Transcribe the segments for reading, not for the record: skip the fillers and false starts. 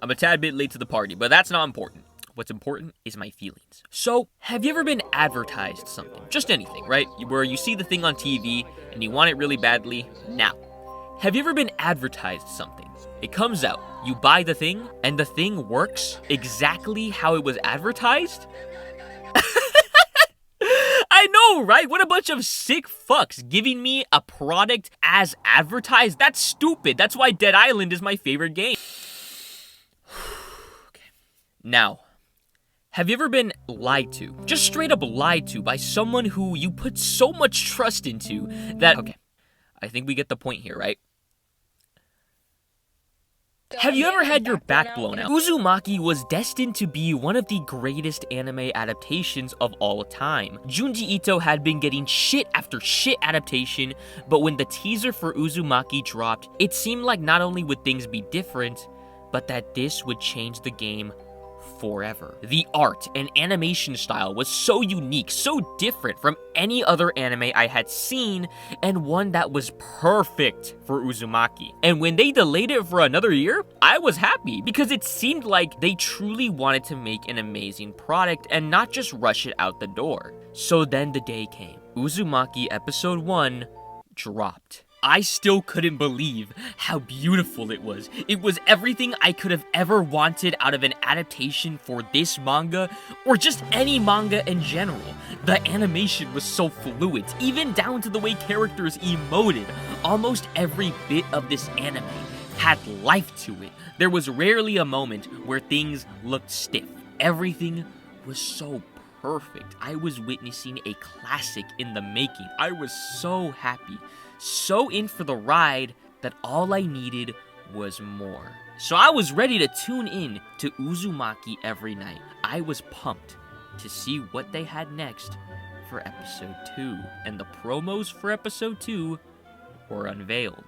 I'm a tad bit late to the party, but that's not important. What's important is my feelings. So, have you ever been advertised something? Just anything, right? Where you see the thing on TV and you want it really badly. Now, have you ever been advertised something? It comes out, you buy the thing, and the thing works exactly how it was advertised? I know, right? What a bunch of sick fucks giving me a product as advertised. That's stupid. That's why Dead Island is my favorite game. Okay. Now, have you ever been lied to? Just straight up lied to by someone who you put so much trust into that... Okay, I think we get the point here, right? Have you ever had your back blown out? Uzumaki was destined to be one of the greatest anime adaptations of all time. Junji Ito had been getting shit after shit adaptation, but when the teaser for Uzumaki dropped, it seemed like not only would things be different, but that this would change the game forever. The art and animation style was so unique, so different from any other anime I had seen, and one that was perfect for Uzumaki. And when they delayed it for another year, I was happy because it seemed like they truly wanted to make an amazing product and not just rush it out the door. So then the day came. Uzumaki episode 1 dropped. I still couldn't believe how beautiful it was. It was everything I could have ever wanted out of an adaptation for this manga, or just any manga in general. The animation was so fluid, even down to the way characters emoted. Almost every bit of this anime had life to it. There was rarely a moment where things looked stiff. Everything was so perfect. I was witnessing a classic in the making. I was so happy. So in for the ride that all I needed was more. So I was ready to tune in to Uzumaki every night. I was pumped to see what they had next for episode 2, and the promos for episode 2 were unveiled.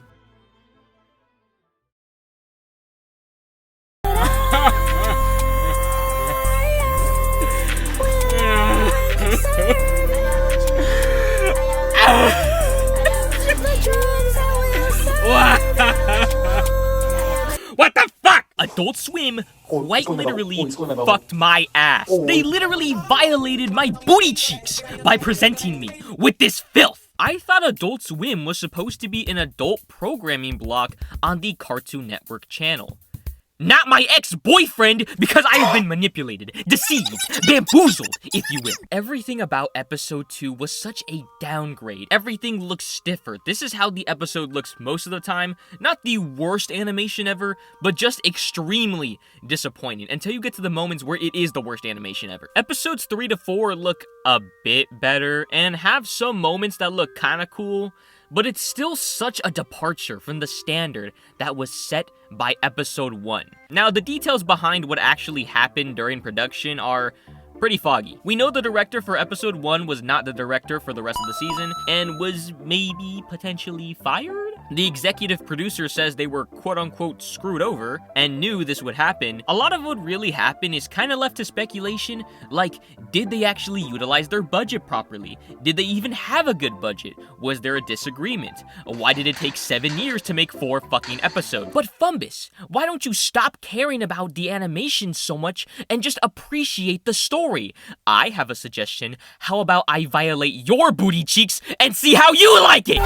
What the fuck? Adult Swim quite literally fucked my ass. They literally violated my booty cheeks by presenting me with this filth. I thought Adult Swim was supposed to be an adult programming block on the Cartoon Network channel. Not my ex-boyfriend, because I have been manipulated, deceived, bamboozled, if you will. Everything about episode 2 was such a downgrade. Everything looks stiffer. This is how the episode looks most of the time. Not the worst animation ever, but just extremely disappointing until you get to the moments where it is the worst animation ever. Episodes 3 to 4 look a bit better and have some moments that look kinda cool, but it's still such a departure from the standard that was set by episode 1. Now, the details behind what actually happened during production are pretty foggy. We know the director for episode 1 was not the director for the rest of the season, and was maybe potentially fired? The executive producer says they were quote-unquote screwed over and knew this would happen. A lot of what really happened is kind of left to speculation, like, did they actually utilize their budget properly? Did they even have a good budget? Was there a disagreement? Why did it take 7 years to make 4 fucking episodes? But Fumbus, why don't you stop caring about the animation so much and just appreciate the story? I have a suggestion. How about I violate your booty cheeks and see how you like it?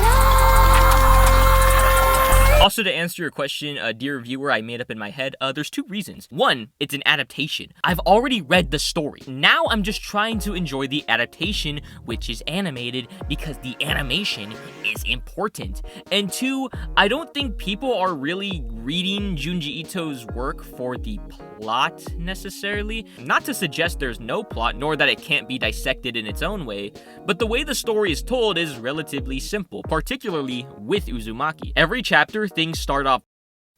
Also, to answer your question, dear viewer, I made up in my head, there's 2 reasons. 1, it's an adaptation. I've already read the story. Now I'm just trying to enjoy the adaptation, which is animated, because the animation is important. And 2, I don't think people are really reading Junji Ito's work for the plot, necessarily. Not to suggest there's no plot, nor that it can't be dissected in its own way, but the way the story is told is relatively simple, particularly with Uzumaki. Every chapter, things start off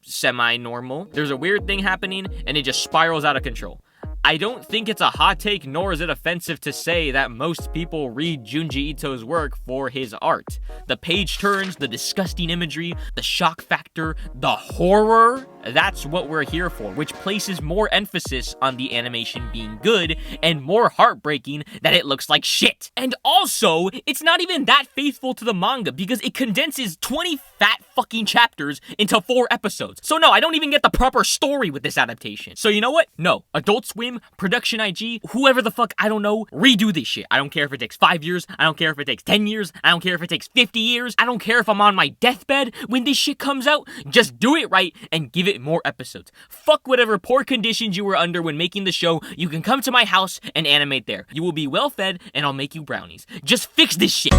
semi-normal. There's a weird thing happening, and it just spirals out of control. I don't think it's a hot take, nor is it offensive to say that most people read Junji Ito's work for his art. The page turns, the disgusting imagery, the shock factor, the horror, that's what we're here for, which places more emphasis on the animation being good and more heartbreaking that it looks like shit. And also, it's not even that faithful to the manga because it condenses 20 fat fucking chapters into 4 episodes. So no, I don't even get the proper story with this adaptation. So you know what? No. Adult Swim, Production IG, whoever the fuck, I don't know, redo this shit. I don't care if it takes 5 years. I don't care if it takes 10 years. I don't care if it takes 50 years. I don't care if I'm on my deathbed when this shit comes out. Just do it right and give it more episodes. Fuck whatever poor conditions you were under when making the show. You can come to my house and animate there. You will be well fed and I'll make you brownies. Just fix this shit.